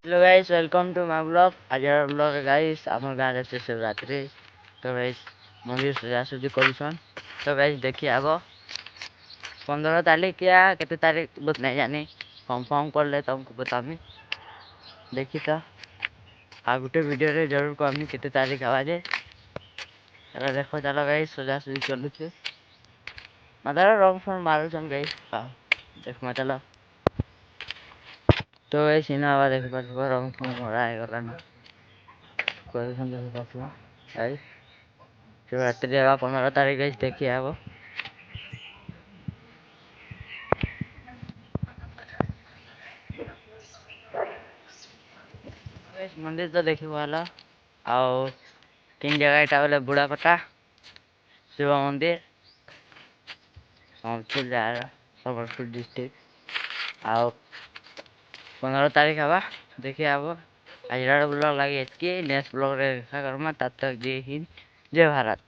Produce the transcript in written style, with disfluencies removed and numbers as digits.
Hello guys, welcome to my blog. आज blog guys आम गाँव से शिवरात्रि। तो गाइस मंदिर सजासुजी करुछन। तो गाइस देखिए आगो 15 तारीख या केते तारीख बुत नहीं जानी, कंफर्म कर ले तुमको बतामी। देखी तो आ गोटे वीडियो रे जरूर कहमी केते तारीख आवाजे। चलो देखो, चलो गाइस सजासुजी चलु छे, मतलब रंग फंग मारुछन गाइस। देखो चलो। तो गाइस इना आवाज देख पाछो रंग फंग मरा है गलान करुछन। देख पाछो गाइस शिवरात्रि आवा 15 तारीख गाइस देखिए आगो। गाइस मंदिर तो देखी वाला आओ 3 जगह एटा बोले बुढ़ापटा शिव मंदिर सोनपुर जा सम्बलपुर डिस्ट्रिक्ट आओ 15 तारीख हवा देखिए आबो। आज ब्लॉग लगे नेक्स्ट ब्लॉग रे देखा करमा। तब तक जय हिंद, जय भारत।